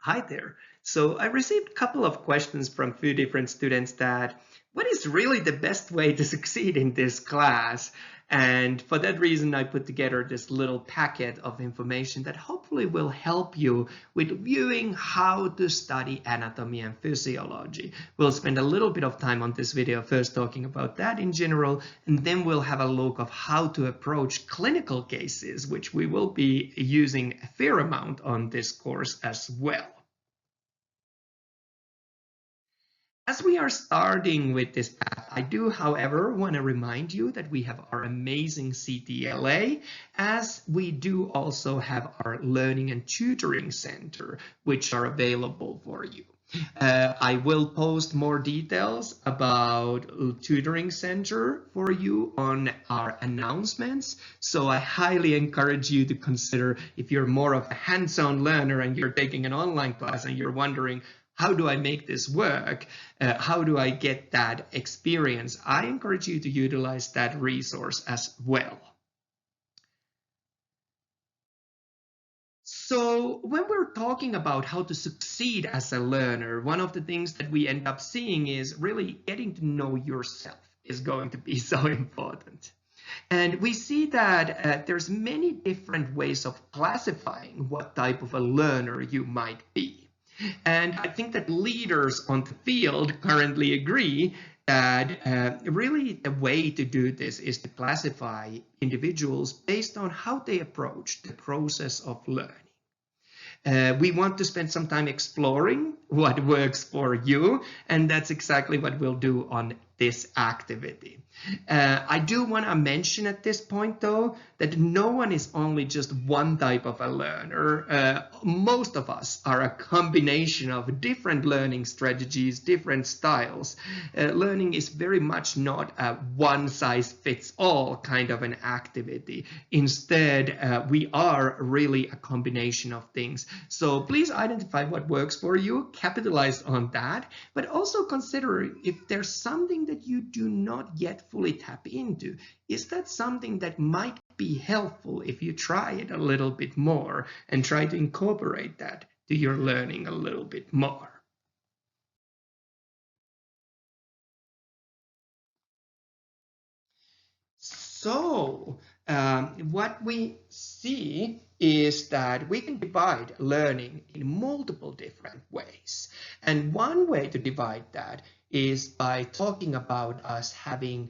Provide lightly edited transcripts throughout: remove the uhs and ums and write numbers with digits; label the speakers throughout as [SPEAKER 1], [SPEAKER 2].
[SPEAKER 1] Hi there. So I received a couple of questions from a few different students that what is really the best way to succeed in this class? And for that reason, I put together this little packet of information that hopefully will help you with viewing how to study anatomy and physiology. We'll spend a little bit of time on this video first talking about that in general, and then we'll have a look of how to approach clinical cases, which we will be using a fair amount on this course as well. As we are starting with this path, I do, however, want to remind you that we have our amazing CTLA, as we do also have our Learning and Tutoring Center, which are available for you. I will post more details about Tutoring Center for you on our announcements. So I highly encourage you to consider, if you're more of a hands-on learner and you're taking an online class and you're wondering, how do I make this work? How do I get that experience? I encourage you to utilize that resource as well. So when we're talking about how to succeed as a learner, one of the things that we end up seeing is really getting to know yourself is going to be so important. And we see that there's many different ways of classifying what type of a learner you might be. And I think that leaders on the field currently agree that really the way to do this is to classify individuals based on how they approach the process of learning. We want to spend some time exploring what works for you, and that's exactly what we'll do on this activity. I do want to mention at this point, though, that no one is only just one type of a learner. Most of us are a combination of different learning strategies, different styles. Learning is very much not a one-size-fits-all kind of an activity. Instead, we are really a combination of things. So please identify what works for you, capitalize on that, but also consider if there's something that you do not yet fully tap into. Is that something that might be helpful if you try it a little bit more and try to incorporate that to your learning a little bit more? So what we see is that we can divide learning in multiple different ways. And one way to divide that is by talking about us having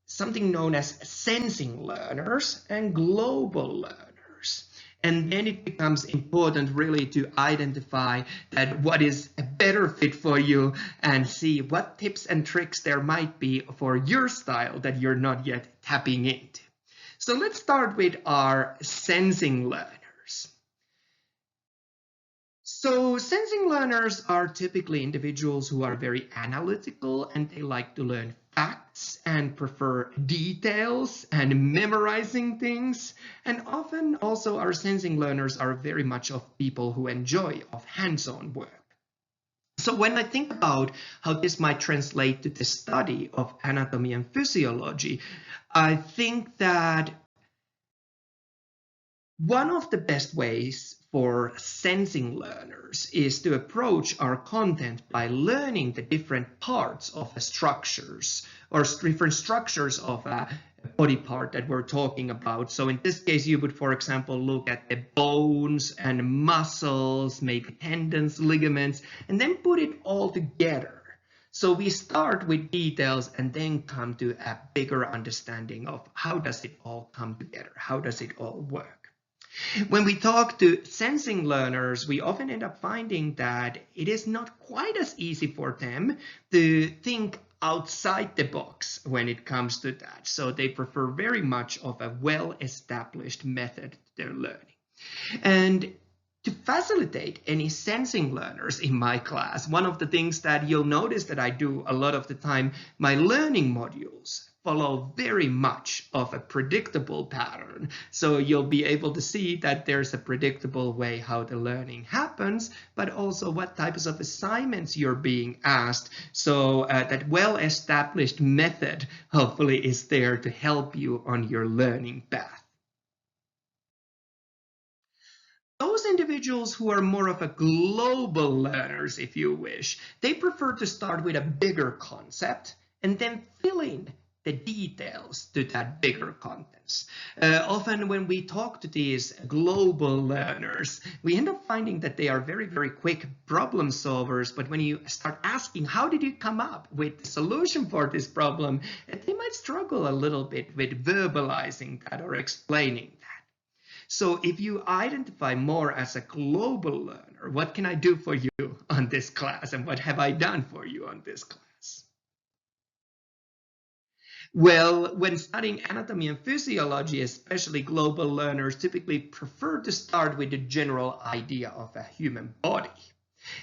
[SPEAKER 1] something known as sensing learners and global learners. And then it becomes important really to identify that what is a better fit for you and see what tips and tricks there might be for your style that you're not yet tapping into. So let's start with our sensing learners. So sensing learners are typically individuals who are very analytical and they like to learn facts and prefer details and memorizing things. And often also our sensing learners are very much of people who enjoy of hands-on work. So when I think about how this might translate to the study of anatomy and physiology, I think that one of the best ways for sensing learners is to approach our content by learning the different parts of the structures or different structures of a body part that we're talking about. So in this case, you would, for example, look at the bones and muscles, maybe tendons, ligaments, and then put it all together. So we start with details and then come to a bigger understanding of how does it all come together? How does it all work? When we talk to sensing learners, we often end up finding that it is not quite as easy for them to think outside the box when it comes to that. So they prefer very much of a well-established method to their learning. And to facilitate any sensing learners in my class, one of the things that you'll notice that I do a lot of the time, my learning modules follow very much of a predictable pattern. So you'll be able to see that there's a predictable way how the learning happens, but also what types of assignments you're being asked. So that well-established method hopefully is there to help you on your learning path. Those individuals who are more of a global learners, if you wish, they prefer to start with a bigger concept and then fill in the details to that bigger contents. Often when we talk to these global learners, we end up finding that they are very, very quick problem solvers. But when you start asking, how did you come up with the solution for this problem, they might struggle a little bit with verbalizing that or explaining that. So if you identify more as a global learner, what can I do for you on this class? And what have I done for you on this class? Well, when studying anatomy and physiology, especially global learners typically prefer to start with the general idea of a human body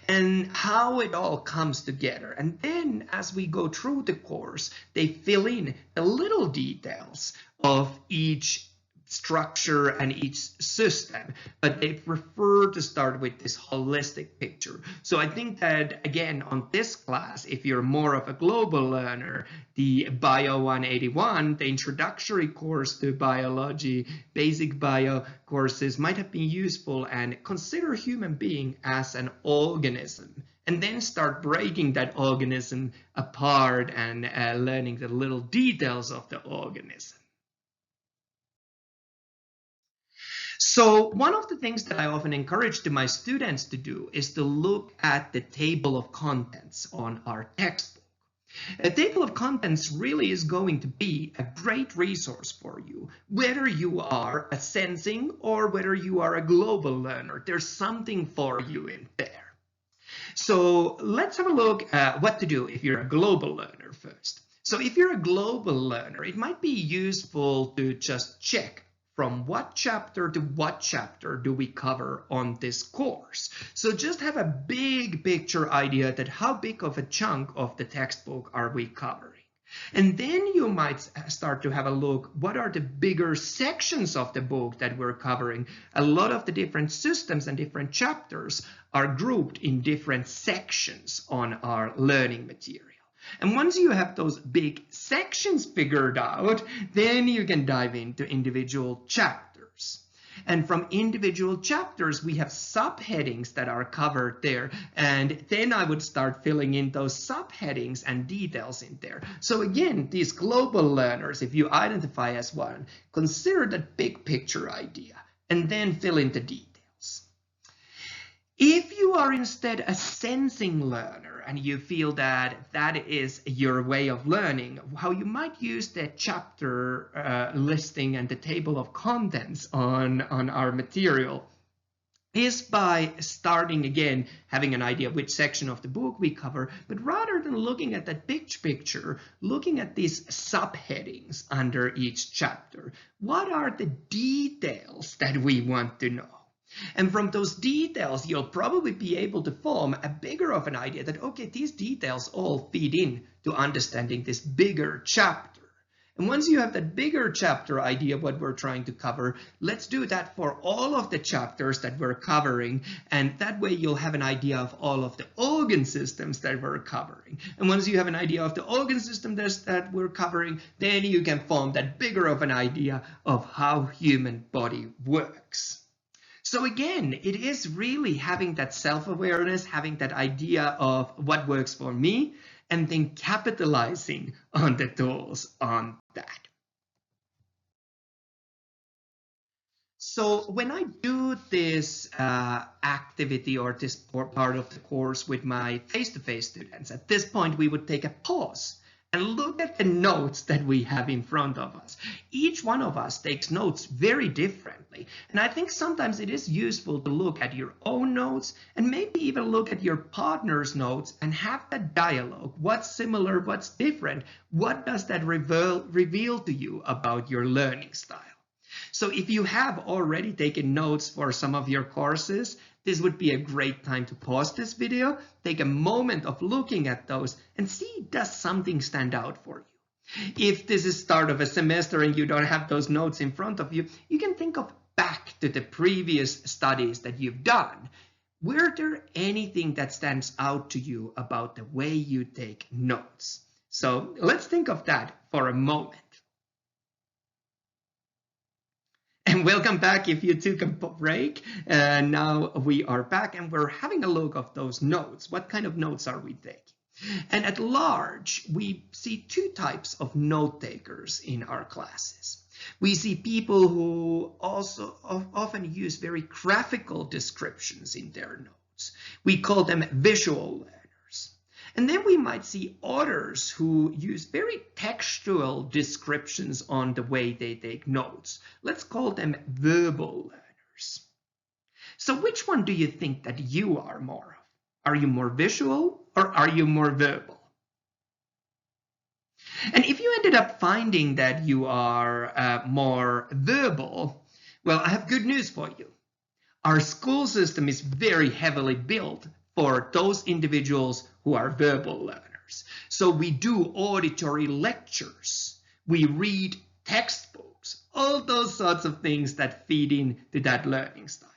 [SPEAKER 1] and how it all comes together. And then as we go through the course, they fill in the little details of each structure and each system, but they prefer to start with this holistic picture. So I think that, again, on this class, if you're more of a global learner, the BIO201, the introductory course to biology, basic bio courses might have been useful, and consider human being as an organism, and then start breaking that organism apart and learning the little details of the organism. So one of the things that I often encourage to my students to do is to look at the table of contents on our textbook. A table of contents really is going to be a great resource for you, whether you are a sensing or whether you are a global learner. There's something for you in there. So let's have a look at what to do if you're a global learner first. So if you're a global learner, it might be useful to just check from what chapter to what chapter do we cover on this course. So just have a big picture idea that how big of a chunk of the textbook are we covering. And then you might start to have a look, what are the bigger sections of the book that we're covering? A lot of the different systems and different chapters are grouped in different sections on our learning material. And once you have those big sections figured out, then you can dive into individual chapters. And from individual chapters, we have subheadings that are covered there. And then I would start filling in those subheadings and details in there. So again, these global learners, if you identify as one, consider that big picture idea and then fill in the details. If you are instead a sensing learner and you feel that that is your way of learning, how you might use the chapter listing and the table of contents on our material is by starting again, having an idea of which section of the book we cover, but rather than looking at that big picture, looking at these subheadings under each chapter. What are the details that we want to know? And from those details, you'll probably be able to form a bigger of an idea that, okay, these details all feed in to understanding this bigger chapter. And once you have that bigger chapter idea of what we're trying to cover, let's do that for all of the chapters that we're covering. And that way you'll have an idea of all of the organ systems that we're covering. And once you have an idea of the organ system that we're covering, then you can form that bigger of an idea of how human body works. So again, it is really having that self-awareness, having that idea of what works for me, and then capitalizing on the tools on that. So when I do this activity or this part of the course with my face-to-face students, at this point we would take a pause and look at the notes that we have in front of us. Each one of us takes notes very differently. And I think sometimes it is useful to look at your own notes and maybe even look at your partner's notes and have that dialogue. What's similar? What's different? What does that reveal to you about your learning style? So if you have already taken notes for some of your courses, this would be a great time to pause this video, take a moment of looking at those and see, does something stand out for you? If this is start of a semester and you don't have those notes in front of you, you can think of back to the previous studies that you've done. Were there anything that stands out to you about the way you take notes? So let's think of that for a moment. And And welcome back if you took a break. Now we are back and we're having a look of those notes. What kind of notes are we taking? And at large, we see two types of note takers in our classes. We see people who also often use very graphical descriptions in their notes. We call them visual learners. And then we might see others who use very textual descriptions on the way they take notes. Let's call them verbal learners. So which one do you think that you are more of? Are you more visual or are you more verbal? And if you ended up finding that you are more verbal, well, I have good news for you. Our school system is very heavily built for those individuals who are verbal learners. So we do auditory lectures, we read textbooks, all those sorts of things that feed into that learning style.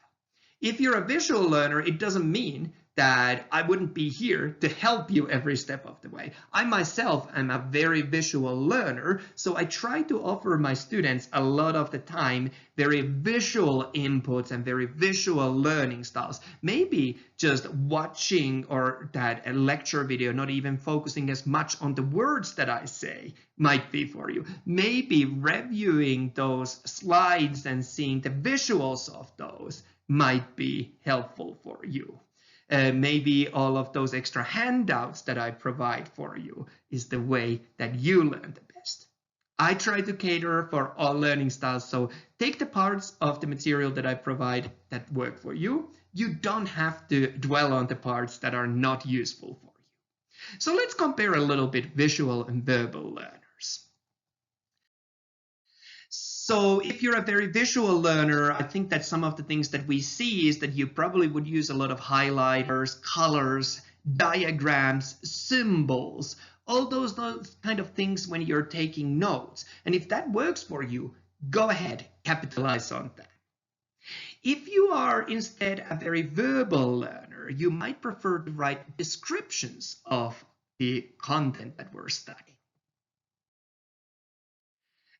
[SPEAKER 1] If you're a visual learner, it doesn't mean that I wouldn't be here to help you every step of the way. I myself am a very visual learner, so I try to offer my students a lot of the time very visual inputs and very visual learning styles. Maybe just watching or that a lecture video, not even focusing as much on the words that I say, might be for you. Maybe reviewing those slides and seeing the visuals of those might be helpful for you. Maybe all of those extra handouts that I provide for you is the way that you learn the best. I try to cater for all learning styles, so take the parts of the material that I provide that work for you. You don't have to dwell on the parts that are not useful for you. So let's compare a little bit visual and verbal learners. So if you're a very visual learner, I think that some of the things that we see is that you probably would use a lot of highlighters, colors, diagrams, symbols, all those kind of things when you're taking notes. And if that works for you, go ahead, capitalize on that. If you are instead a very verbal learner, you might prefer to write descriptions of the content that we're studying.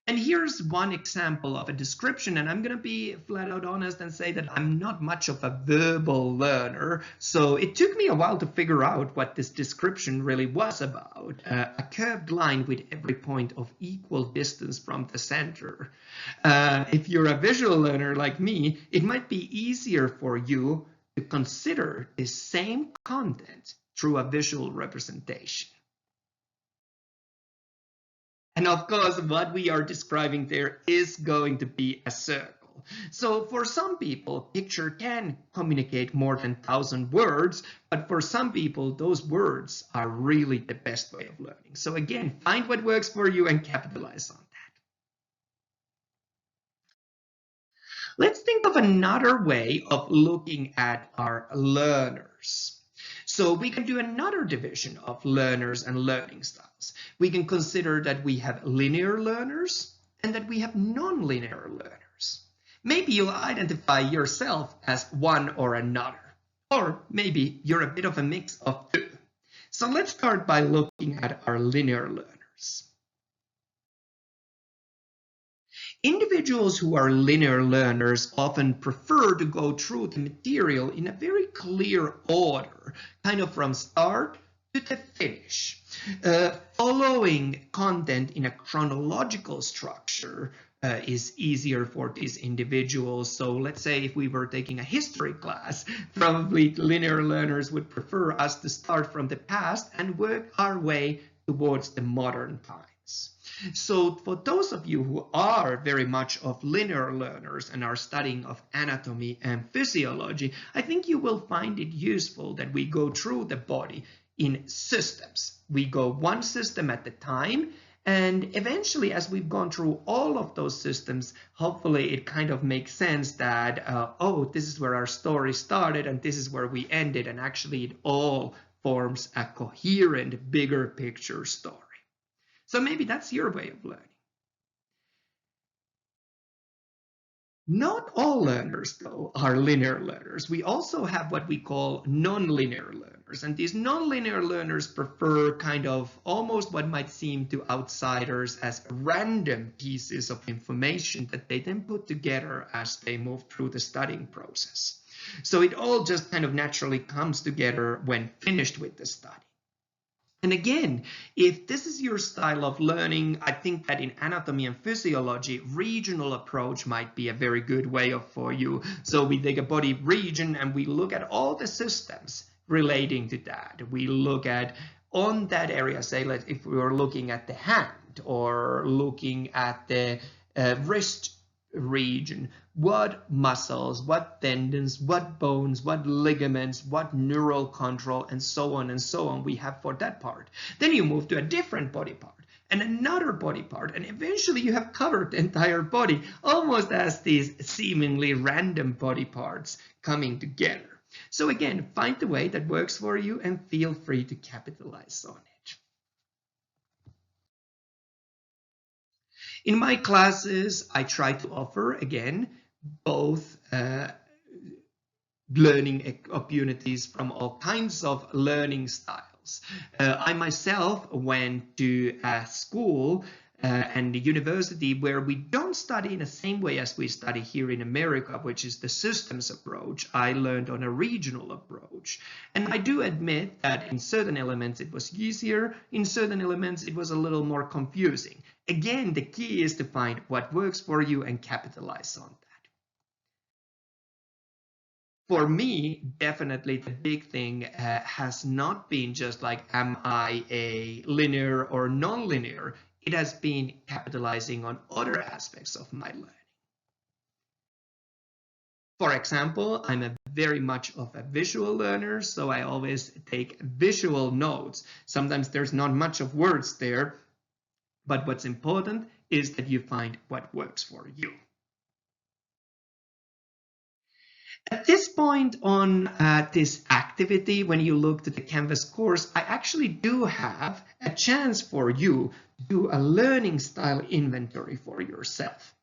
[SPEAKER 1] And here's one example of a description, and I'm going to be flat out honest and say that I'm not much of a verbal learner, so it took me a while to figure out what this description really was about. A curved line with every point of equal distance from the center. If you're a visual learner like me, it might be easier for you to consider the same content through a visual representation. And of course, what we are describing there is going to be a circle. So for some people, picture can communicate more than 1,000 words, but for some people, those words are really the best way of learning. So again, find what works for you and capitalize on that. Let's think of another way of looking at our learners. So we can do another division of learners and learning styles. We can consider that we have linear learners and that we have non-linear learners. Maybe you'll identify yourself as one or another, or maybe you're a bit of a mix of two. So let's start by looking at our linear learners. Individuals who are linear learners often prefer to go through the material in a very clear order, kind of from start to the finish. Following content in a chronological structure is easier for these individuals. So let's say if we were taking a history class, probably linear learners would prefer us to start from the past and work our way towards the modern times. So for those of you who are very much of linear learners and are studying of anatomy and physiology, I think you will find it useful that we go through the body in systems. We go one system at a time, and eventually as we've gone through all of those systems, hopefully it kind of makes sense that, oh, this is where our story started and this is where we ended, and actually it all forms a coherent, bigger picture story. So maybe that's your way of learning. Not all learners, though, are linear learners. We also have what we call non-linear learners. And these non-linear learners prefer kind of almost what might seem to outsiders as random pieces of information that they then put together as they move through the studying process. So it all just kind of naturally comes together when finished with the study. And again, if this is your style of learning, I think that in anatomy and physiology, regional approach might be a very good way for you. So we take a body region and we look at all the systems relating to that. We look at on that area, say if we were looking at the hand or looking at the wrist region, what muscles, what tendons, what bones, what ligaments, what neural control, and so on we have for that part. Then you move to a different body part and another body part, and eventually you have covered the entire body, almost as these seemingly random body parts coming together. So again, find the way that works for you and feel free to capitalize on it. In my classes, I try to offer, again, both learning opportunities from all kinds of learning styles. I myself went to a school and a university where we don't study in the same way as we study here in America, which is the systems approach. I learned on a regional approach. And I do admit that in certain elements it was easier, in certain elements it was a little more confusing. Again, the key is to find what works for you and capitalize on that. For me, definitely the big thing has not been just like, am I a linear or non-linear? It has been capitalizing on other aspects of my learning. For example, I'm a very much of a visual learner, so I always take visual notes. Sometimes there's not much of words there, but what's important is that you find what works for you. At this point on this activity, when you look to the Canvas course, I actually do have a chance for you to do a learning style inventory for yourself.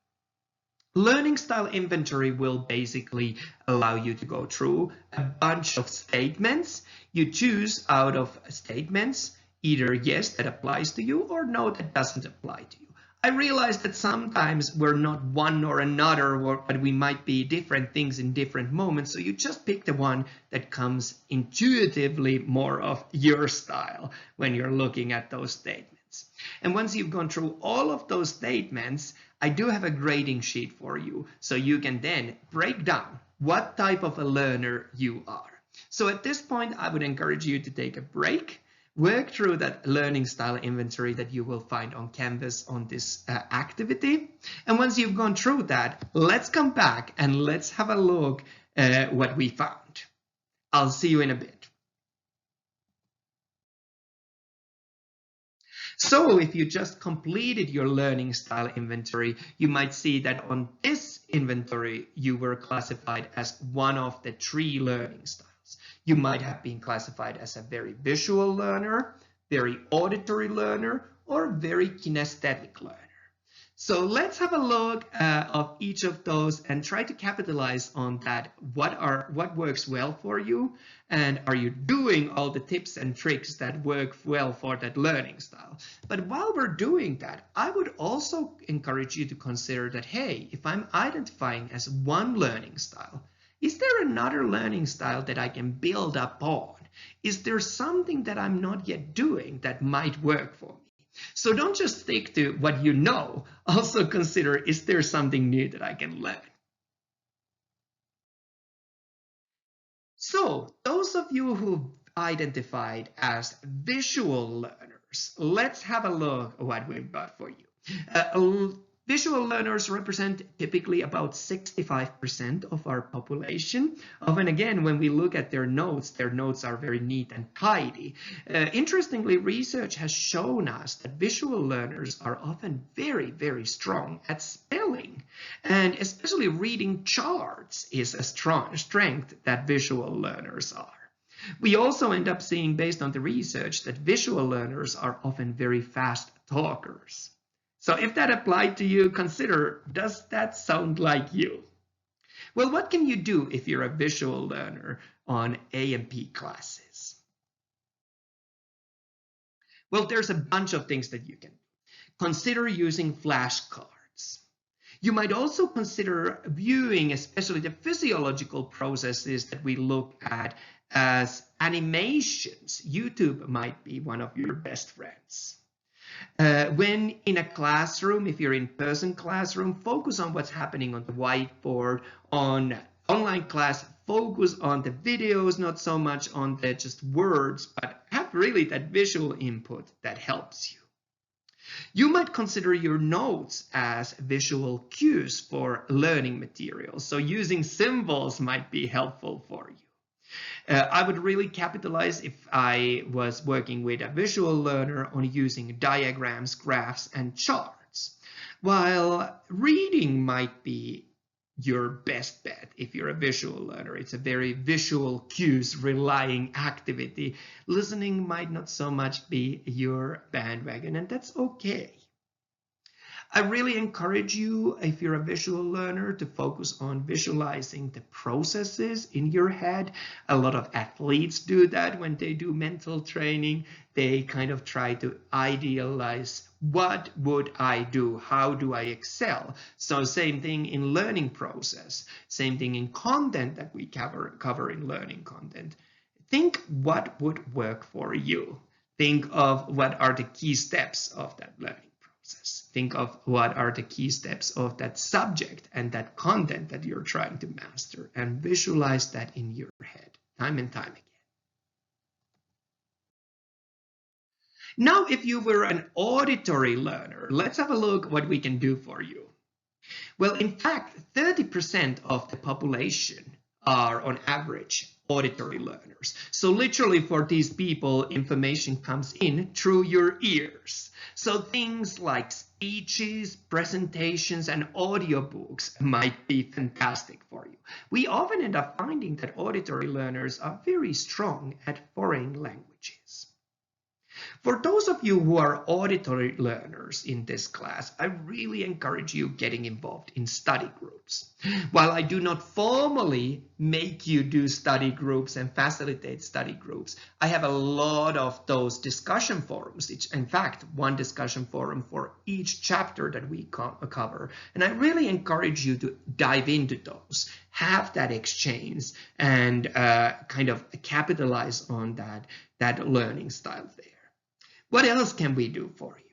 [SPEAKER 1] Learning style inventory will basically allow you to go through a bunch of statements. You choose out of statements either yes, that applies to you, or no, that doesn't apply to you. I realize that sometimes we're not one or another, but we might be different things in different moments. So you just pick the one that comes intuitively more of your style when you're looking at those statements. And once you've gone through all of those statements, I do have a grading sheet for you. So you can then break down what type of a learner you are. So at this point, I would encourage you to take a break. Work through that learning style inventory that you will find on Canvas on this activity. And once you've gone through that, let's come back and let's have a look at what we found. I'll see you in a bit. So if you just completed your learning style inventory, you might see that on this inventory, you were classified as one of the 3 learning styles. You might have been classified as a very visual learner, very auditory learner, or very kinesthetic learner. So let's have a look of each of those and try to capitalize on that. What works well for you, and are you doing all the tips and tricks that work well for that learning style? But while we're doing that, I would also encourage you to consider that, hey, if I'm identifying as one learning style, is there another learning style that I can build upon? Is there something that I'm not yet doing that might work for me? So don't just stick to what you know. Also consider, is there something new that I can learn? So those of you who identified as visual learners, let's have a look at what we've got for you. Visual learners represent typically about 65% of our population. Often again, when we look at their notes are very neat and tidy. Interestingly, research has shown us that visual learners are often very, very strong at spelling. And especially reading charts is a strong strength that visual learners are. We also end up seeing, based on the research, that visual learners are often very fast talkers. So if that applied to you, consider, does that sound like you? Well, what can you do if you're a visual learner on A&P classes? Well, there's a bunch of things that you can do. Consider using flashcards. You might also consider viewing, especially the physiological processes that we look at, as animations. YouTube might be one of your best friends. When in a classroom, if you're in person classroom, focus on what's happening on the whiteboard. On online class, focus on the videos, not so much on the just words, but have really that visual input that helps you. You might consider your notes as visual cues for learning materials. So using symbols might be helpful for you. I would really capitalize if I was working with a visual learner on using diagrams, graphs, and charts. While reading might be your best bet if you're a visual learner. It's a very visual cues relying activity. Listening might not so much be your bandwagon, and that's okay. I really encourage you, if you're a visual learner, to focus on visualizing the processes in your head. A lot of athletes do that when they do mental training. They kind of try to idealize, what would I do? How do I excel? So same thing in learning process, same thing in content that we cover in learning content. Think what would work for you. Think of what are the key steps of that learning. Think of what are the key steps of that subject and that content that you're trying to master, and visualize that in your head time and time again. Now, if you were an auditory learner, let's have a look what we can do for you. Well, in fact, 30% of the population are on average auditory learners. So literally for these people, information comes in through your ears. So things like speeches, presentations, and audiobooks might be fantastic for you. We often end up finding that auditory learners are very strong at foreign languages. For those of you who are auditory learners in this class, I really encourage you getting involved in study groups. While I do not formally make you do study groups and facilitate study groups, I have a lot of those discussion forums. In fact, one discussion forum for each chapter that we cover. And I really encourage you to dive into those, have that exchange, and kind of capitalize on that learning style there. What else can we do for you?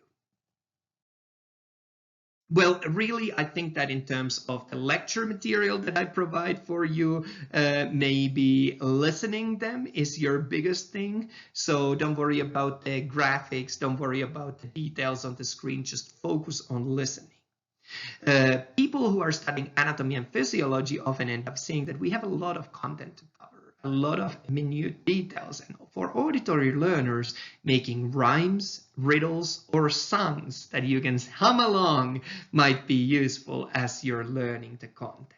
[SPEAKER 1] Well, really, I think that in terms of the lecture material that I provide for you, maybe listening them is your biggest thing. So don't worry about the graphics, don't worry about the details on the screen, just focus on listening. People who are studying anatomy and physiology often end up saying that we have a lot of content to cover, a lot of minute details, and for auditory learners, making rhymes, riddles, or songs that you can hum along might be useful as you're learning the content.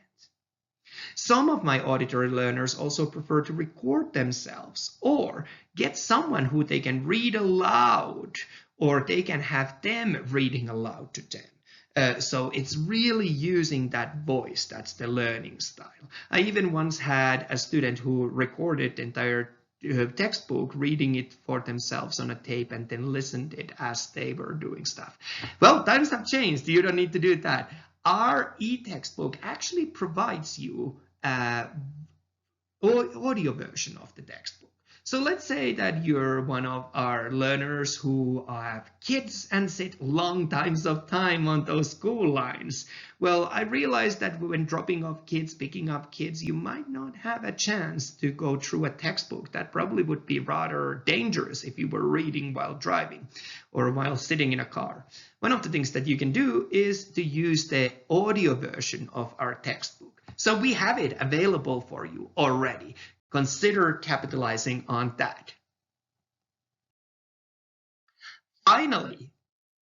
[SPEAKER 1] Some of my auditory learners also prefer to record themselves or get someone who they can read aloud, or they can have them reading aloud to them. So it's really using that voice. That's the learning style. I even once had a student who recorded the entire textbook, reading it for themselves on a tape, and then listened it as they were doing stuff. Well, times have changed. You don't need to do that. Our e-textbook actually provides you an audio version of the textbook. So let's say that you're one of our learners who have kids and sit long times of time on those school lines. Well, I realized that when dropping off kids, picking up kids, you might not have a chance to go through a textbook. That probably would be rather dangerous if you were reading while driving or while sitting in a car. One of the things that you can do is to use the audio version of our textbook. So we have it available for you already. Consider capitalizing on that. Finally,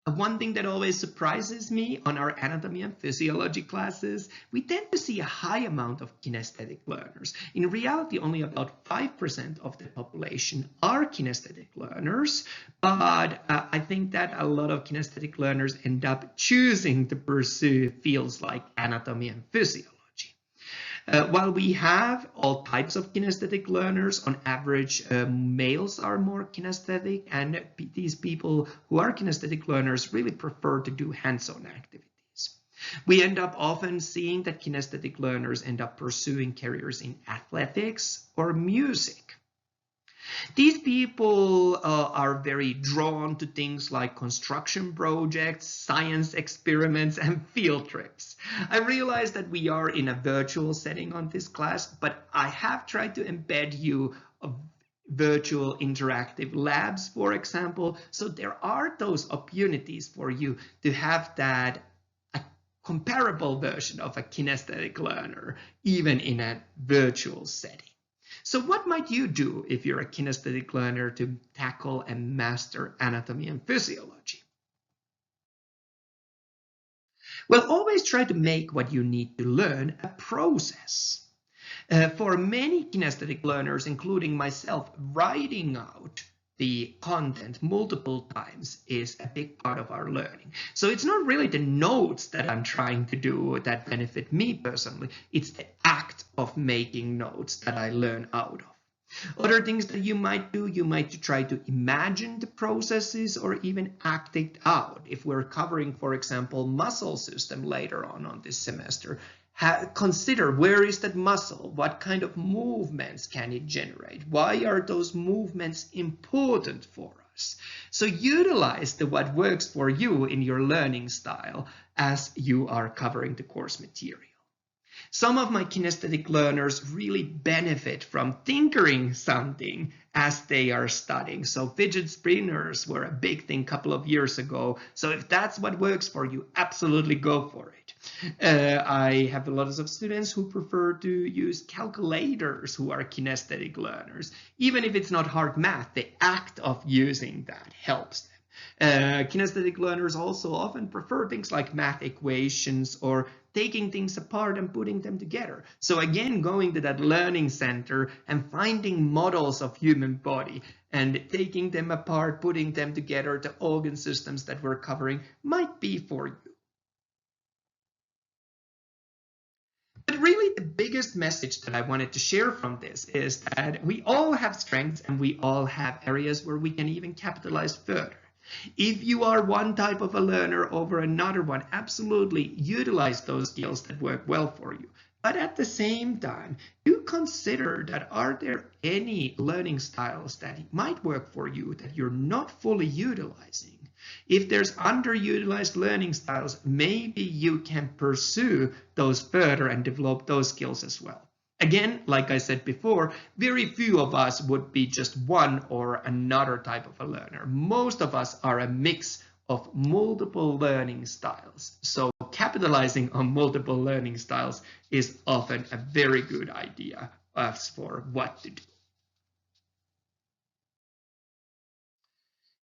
[SPEAKER 1] one thing that always surprises me on our anatomy and physiology classes, we tend to see a high amount of kinesthetic learners. In reality, only about 5% of the population are kinesthetic learners, but I think that a lot of kinesthetic learners end up choosing to pursue fields like anatomy and physiology. While we have all types of kinesthetic learners, on average, males are more kinesthetic, and these people who are kinesthetic learners really prefer to do hands-on activities. We end up often seeing that kinesthetic learners end up pursuing careers in athletics or music. These people are very drawn to things like construction projects, science experiments, and field trips. I realize that we are in a virtual setting on this class, but I have tried to embed you virtual interactive labs, for example, so there are those opportunities for you to have that a comparable version of a kinesthetic learner, even in a virtual setting. So what might you do if you're a kinesthetic learner to tackle and master anatomy and physiology? Well, always try to make what you need to learn a process. For many kinesthetic learners, including myself, writing out the content multiple times is a big part of our learning. So it's not really the notes that I'm trying to do that benefit me personally. It's the act of making notes that I learn out of. Other things that you might do, you might try to imagine the processes or even act it out. If we're covering, for example, muscle system later on this semester, consider where is that muscle, what kind of movements can it generate, why are those movements important for us. So utilize what works for you in your learning style as you are covering the course material. Some of my kinesthetic learners really benefit from tinkering something as they are studying. So fidget spinners were a big thing a couple of years ago. So if that's what works for you, absolutely go for it. I have a lot of students who prefer to use calculators who are kinesthetic learners. Even if it's not hard math, the act of using that helps them. Kinesthetic learners also often prefer things like math equations or taking things apart and putting them together. So again, going to that learning center and finding models of human body and taking them apart, putting them together, the organ systems that we're covering might be for you. But really the biggest message that I wanted to share from this is that we all have strengths and we all have areas where we can even capitalize further. If you are one type of a learner over another one, absolutely utilize those skills that work well for you. But at the same time, do consider that are there any learning styles that might work for you that you're not fully utilizing? If there's underutilized learning styles, maybe you can pursue those further and develop those skills as well. Again, like I said before, very few of us would be just one or another type of a learner. Most of us are a mix of multiple learning styles. So capitalizing on multiple learning styles is often a very good idea as for what to do.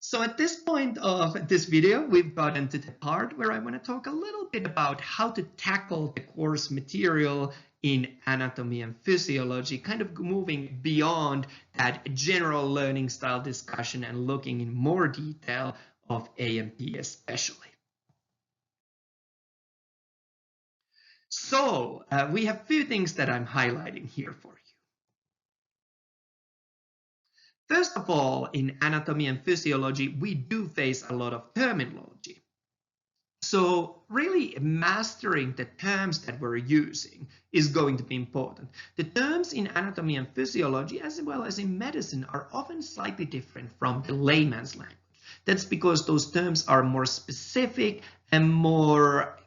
[SPEAKER 1] So at this point of this video, we've gotten to the part where I want to talk a little bit about how to tackle the course material in anatomy and physiology, kind of moving beyond that general learning style discussion and looking in more detail of A&P especially. So we have a few things that I'm highlighting here for you. First of all, in anatomy and physiology, we do face a lot of terminology. So really mastering the terms that we're using is going to be important. The terms in anatomy and physiology, as well as in medicine, are often slightly different from the layman's language. That's because those terms are more specific and more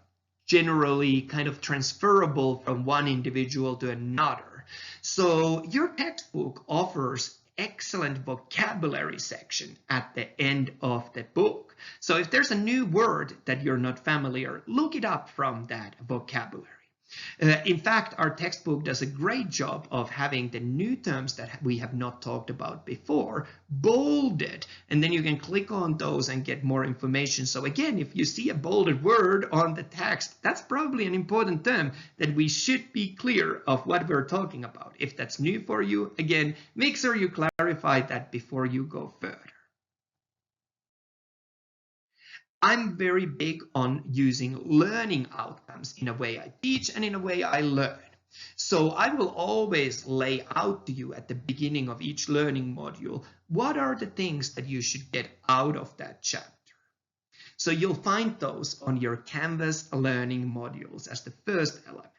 [SPEAKER 1] generally kind of transferable from one individual to another. So your textbook offers excellent vocabulary section at the end of the book. So if there's a new word that you're not familiar, look it up from that vocabulary. In fact, our textbook does a great job of having the new terms that we have not talked about before bolded, and then you can click on those and get more information. So again, if you see a bolded word on the text, that's probably an important term that we should be clear of what we're talking about. If that's new for you, again, make sure you clarify that before you go further. I'm very big on using learning outcomes in a way I teach and in a way I learn. So I will always lay out to you at the beginning of each learning module, what are the things that you should get out of that chapter? So you'll find those on your Canvas learning modules as the first element.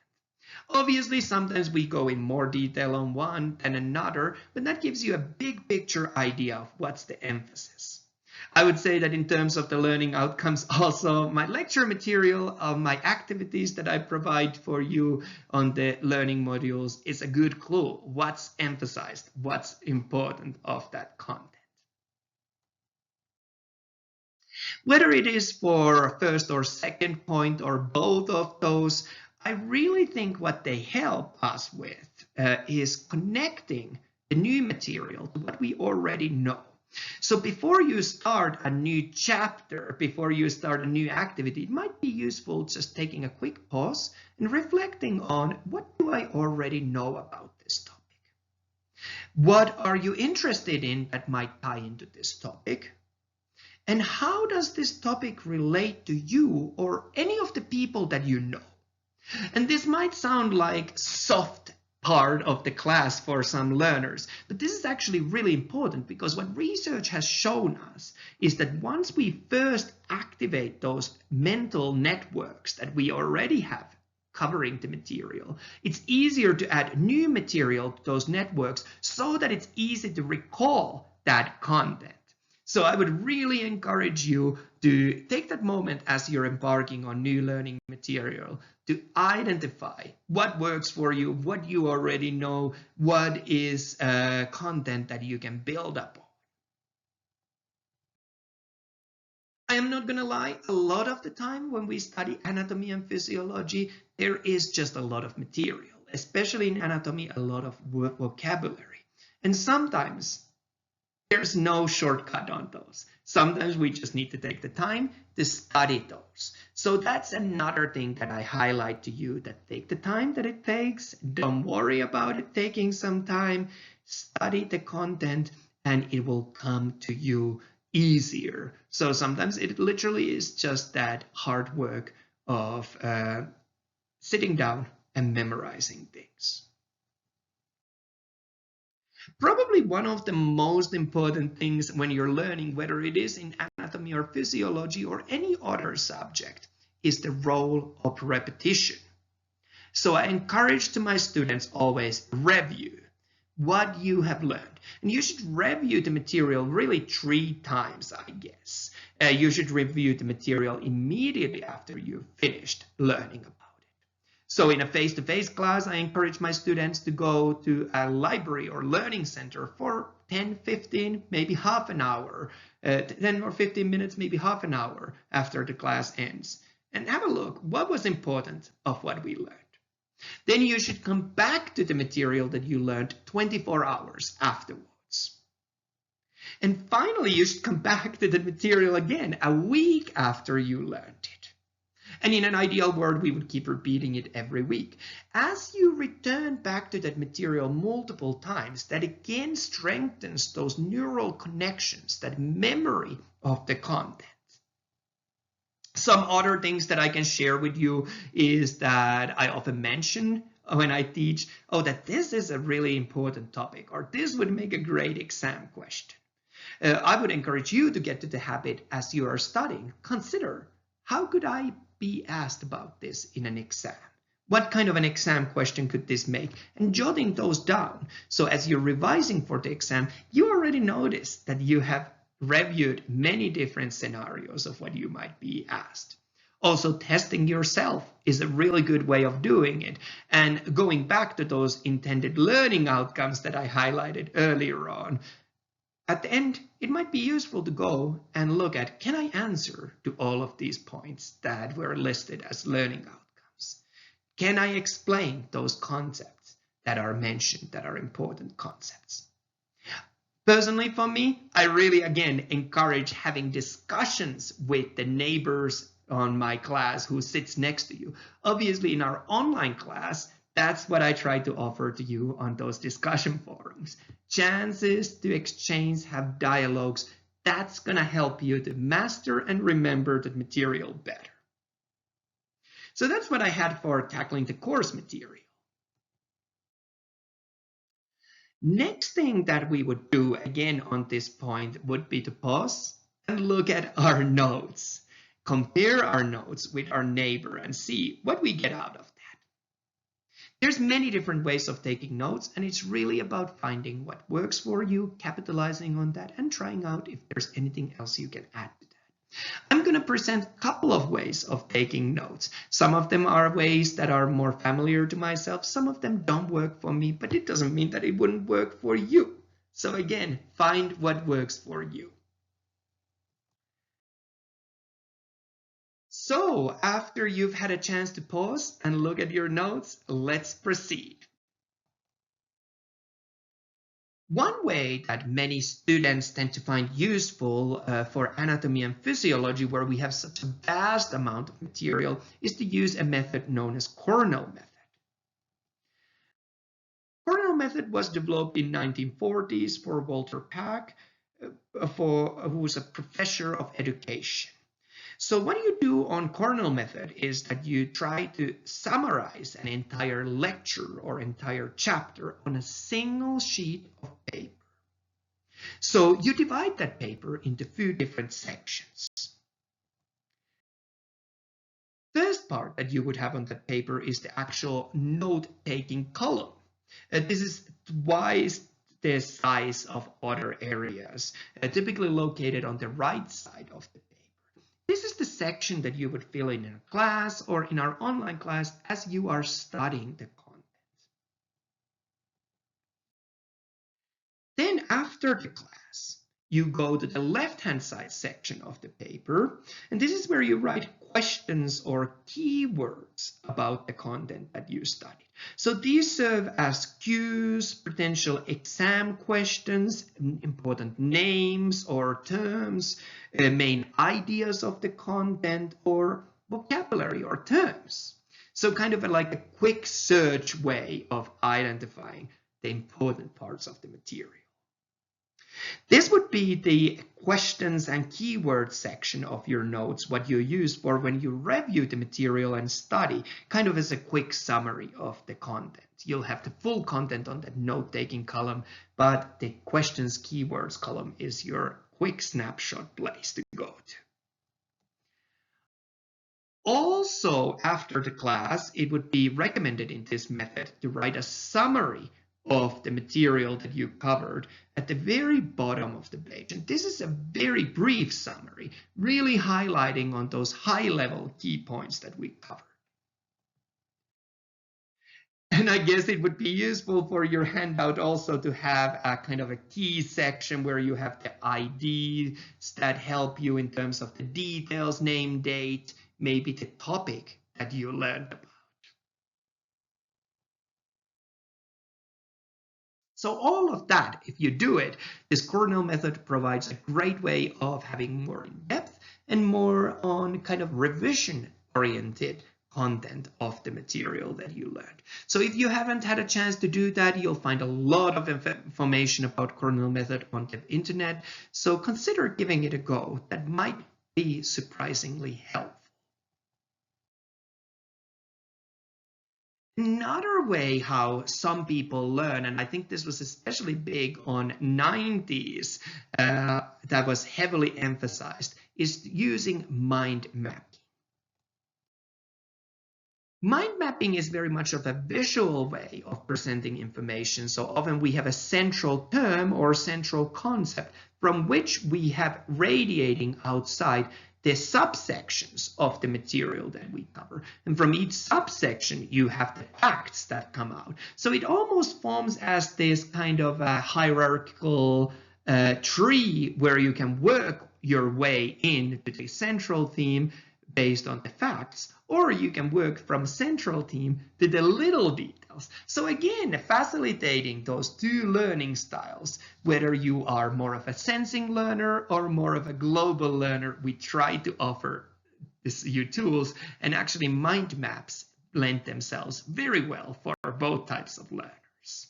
[SPEAKER 1] Obviously, sometimes we go in more detail on one than another, but that gives you a big picture idea of what's the emphasis. I would say that in terms of the learning outcomes, also my lecture material, my activities that I provide for you on the learning modules is a good clue. What's emphasized, what's important of that content. Whether it is for first or second point or both of those, I really think what they help us with is connecting the new material to what we already know. So before you start a new chapter, before you start a new activity, it might be useful just taking a quick pause and reflecting on, what do I already know about this topic? What are you interested in that might tie into this topic? And how does this topic relate to you or any of the people that you know? And this might sound like soft part of the class for some learners, but this is actually really important, because what research has shown us is that once we first activate those mental networks that we already have covering the material, it's easier to add new material to those networks so that it's easy to recall that content. So I would really encourage you to take that moment as you're embarking on new learning material to identify what works for you, what you already know, what is content that you can build up on. I am not going to lie, a lot of the time when we study anatomy and physiology, there is just a lot of material, especially in anatomy, a lot of vocabulary. And sometimes there's no shortcut on those. Sometimes we just need to take the time to study those. So that's another thing that I highlight to you, that take the time that it takes. Don't worry about it taking some time. Study the content and it will come to you easier. So sometimes it literally is just that hard work of sitting down and memorizing things. Probably one of the most important things when you're learning, whether it is in anatomy or physiology or any other subject, is the role of repetition. So I encourage to my students always review what you have learned. And you should review the material really 3 times, I guess. You should review the material immediately after you've finished learning about it. So in a face-to-face class, I encourage my students to go to a library or learning center for 10, 15, maybe half an hour, 10 or 15 minutes, maybe half an hour after the class ends, and have a look what was important of what we learned. Then you should come back to the material that you learned 24 hours afterwards. And finally, you should come back to the material again a week after you learned it. And in an ideal world, we would keep repeating it every week. As you return back to that material multiple times, that again strengthens those neural connections, that memory of the content. Some other things that I can share with you is that I often mention when I teach, that this is a really important topic, or this would make a great exam question. I would encourage you to get to the habit as you are studying. Consider, how could I be asked about this in an exam? What kind of an exam question could this make? And jotting those down. So as you're revising for the exam, you already notice that you have reviewed many different scenarios of what you might be asked. Also, testing yourself is a really good way of doing it. And going back to those intended learning outcomes that I highlighted earlier on, at the end, it might be useful to go and look at, can I answer to all of these points that were listed as learning outcomes? Can I explain those concepts that are mentioned, that are important concepts? Personally, for me, I really, again, encourage having discussions with the neighbors on my class who sits next to you. Obviously, in our online class, that's what I try to offer to you on those discussion forums. Chances to exchange, have dialogues. That's going to help you to master and remember the material better. So that's what I had for tackling the course material. Next thing that we would do again on this point would be to pause and look at our notes. Compare our notes with our neighbor and see what we get out of that. There's many different ways of taking notes, and it's really about finding what works for you, capitalizing on that, and trying out if there's anything else you can add to that. I'm going to present a couple of ways of taking notes. Some of them are ways that are more familiar to myself. Some of them don't work for me, but it doesn't mean that it wouldn't work for you. So again, find what works for you. So after you've had a chance to pause and look at your notes, let's proceed. One way that many students tend to find useful for anatomy and physiology, where we have such a vast amount of material, is to use a method known as Cornell method. Cornell method was developed in 1940s for Walter Pack, who was a professor of education. So what you do on Cornell method is that you try to summarize an entire lecture or entire chapter on a single sheet of paper. So you divide that paper into a few different sections. First part that you would have on that paper is the actual note-taking column. This is twice the size of other areas, typically located on the right side of the paper. This is the section that you would fill in a class or in our online class as you are studying the content. Then after the class, you go to the left-hand side section of the paper, and this is where you write questions or keywords about the content that you studied. So these serve as cues, potential exam questions, important names or terms, main ideas of the content, or vocabulary or terms. So kind of like a quick search way of identifying the important parts of the material. This would be the questions and keywords section of your notes, what you use for when you review the material and study, kind of as a quick summary of the content. You'll have the full content on that note-taking column, but the questions keywords column is your quick snapshot place to go to. Also, after the class, it would be recommended in this method to write a summary of the material that you covered at the very bottom of the page. And this is a very brief summary, really highlighting on those high-level key points that we covered. And I guess it would be useful for your handout also to have a kind of a key section where you have the IDs that help you in terms of the details, name, date, maybe the topic that you learned about. So all of that, if you do it, this Cornell method provides a great way of having more in-depth and more on kind of revision-oriented content of the material that you learned. So if you haven't had a chance to do that, you'll find a lot of information about Cornell method on the internet. So consider giving it a go. That might be surprisingly helpful. Another way how some people learn, and I think this was especially big on 90s, that was heavily emphasized, is using mind mapping. Mind mapping is very much of a visual way of presenting information. So often we have a central term or central concept from which we have radiating outside the subsections of the material that we cover. And from each subsection, you have the facts that come out. So it almost forms as this kind of a hierarchical tree where you can work your way into the central theme based on the facts, or you can work from central theme to the little details. So again, facilitating those two learning styles, whether you are more of a sensing learner or more of a global learner, we try to offer you tools, and actually mind maps lend themselves very well for both types of learners.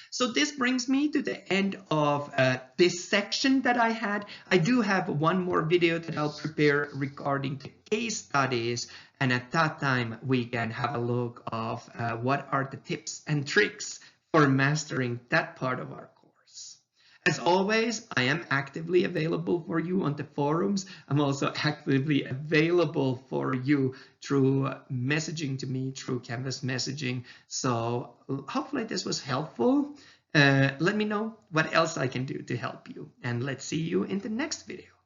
[SPEAKER 1] So this brings me to the end of this section that I had. I do have one more video that I'll prepare regarding the case studies, and at that time we can have a look of what are the tips and tricks for mastering that part of our course. As always, I am actively available for you on the forums. I'm also actively available for you through messaging to me through Canvas messaging. So hopefully this was helpful. Let me know what else I can do to help you, and let's see you in the next video.